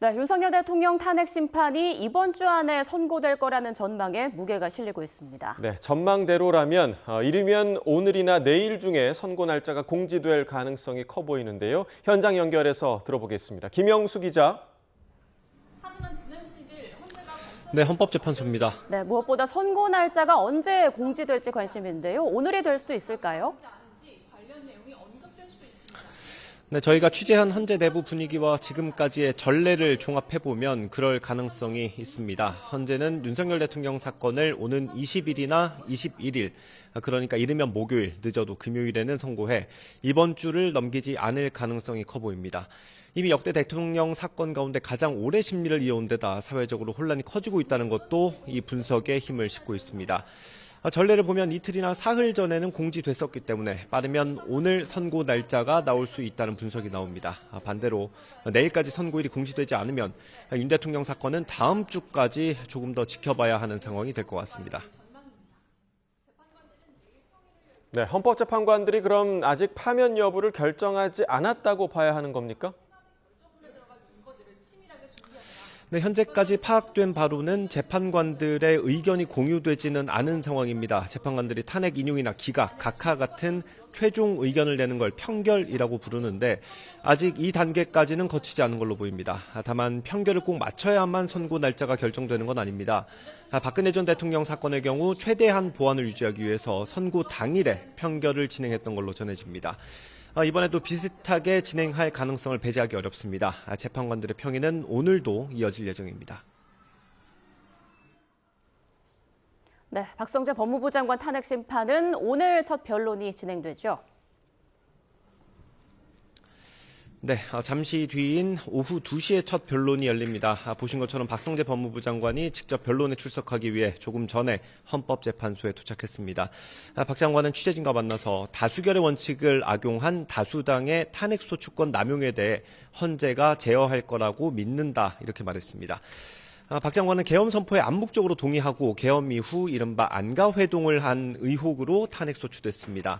네, 윤석열 대통령 탄핵 심판이 이번 주 안에 선고될 거라는 전망에 무게가 실리고 있습니다. 네, 전망대로라면 이르면 오늘이나 내일 중에 선고 날짜가 공지될 가능성이 커 보이는데요. 현장 연결해서 들어보겠습니다. 김영수 기자. 네, 헌법재판소입니다. 네, 무엇보다 선고 날짜가 언제 공지될지 관심인데요. 오늘이 될 수도 있을까요? 네, 저희가 취재한 현재 내부 분위기와 지금까지의 전례를 종합해보면 그럴 가능성이 있습니다. 현재는 윤석열 대통령 사건을 오는 20일이나 21일, 그러니까 이르면 목요일, 늦어도 금요일에는 선고해 이번 주를 넘기지 않을 가능성이 커 보입니다. 이미 역대 대통령 사건 가운데 가장 오래 심리를 이어온 데다 사회적으로 혼란이 커지고 있다는 것도 이 분석에 힘을 싣고 있습니다. 전례를 보면 이틀이나 사흘 전에는 공지됐었기 때문에 빠르면 오늘 선고 날짜가 나올 수 있다는 분석이 나옵니다. 반대로 내일까지 선고일이 공지되지 않으면 윤 대통령 사건은 다음 주까지 조금 더 지켜봐야 하는 상황이 될 것 같습니다. 네, 헌법재판관들이 그럼 아직 파면 여부를 결정하지 않았다고 봐야 하는 겁니까? 네, 현재까지 파악된 바로는 재판관들의 의견이 공유되지는 않은 상황입니다. 재판관들이 탄핵 인용이나 기각, 각하 같은 최종 의견을 내는 걸 평결이라고 부르는데 아직 이 단계까지는 거치지 않은 걸로 보입니다. 다만 평결을 꼭 맞춰야만 선고 날짜가 결정되는 건 아닙니다. 박근혜 전 대통령 사건의 경우 최대한 보안을 유지하기 위해서 선고 당일에 평결을 진행했던 걸로 전해집니다. 이번에도 비슷하게 진행할 가능성을 배제하기 어렵습니다. 재판관들의 평의는 오늘도 이어질 예정입니다. 네, 박성재 법무부 장관 탄핵 심판은 오늘 첫 변론이 진행되죠. 네, 잠시 뒤인 오후 2시에 첫 변론이 열립니다. 보신 것처럼 박성재 법무부 장관이 직접 변론에 출석하기 위해 조금 전에 헌법재판소에 도착했습니다. 박 장관은 취재진과 만나서 다수결의 원칙을 악용한 다수당의 탄핵소추권 남용에 대해 헌재가 제어할 거라고 믿는다 이렇게 말했습니다. 박 장관은 계엄 선포에 암묵적으로 동의하고 계엄 이후 이른바 안가회동을 한 의혹으로 탄핵 소추됐습니다.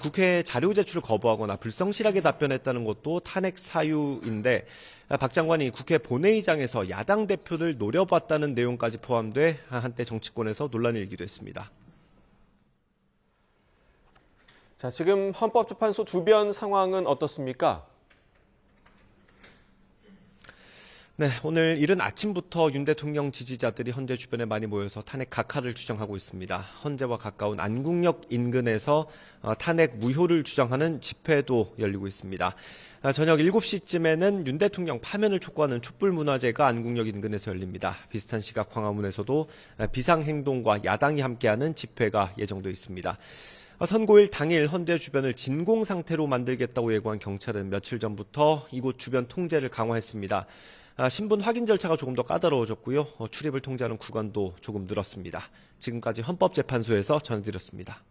국회에 자료 제출을 거부하거나 불성실하게 답변했다는 것도 탄핵 사유인데 박 장관이 국회 본회의장에서 야당 대표를 노려봤다는 내용까지 포함돼 한때 정치권에서 논란이 일기도 했습니다. 자, 지금 헌법재판소 주변 상황은 어떻습니까? 네, 오늘 이른 아침부터 윤 대통령 지지자들이 헌재 주변에 많이 모여서 탄핵 각하를 주장하고 있습니다. 헌재와 가까운 안국역 인근에서 탄핵 무효를 주장하는 집회도 열리고 있습니다. 저녁 7시쯤에는 윤 대통령 파면을 촉구하는 촛불문화제가 안국역 인근에서 열립니다. 비슷한 시각 광화문에서도 비상행동과 야당이 함께하는 집회가 예정돼 있습니다. 선고일 당일 헌재 주변을 진공 상태로 만들겠다고 예고한 경찰은 며칠 전부터 이곳 주변 통제를 강화했습니다. 신분 확인 절차가 조금 더 까다로워졌고요. 출입을 통제하는 구간도 조금 늘었습니다. 지금까지 헌법재판소에서 전해드렸습니다.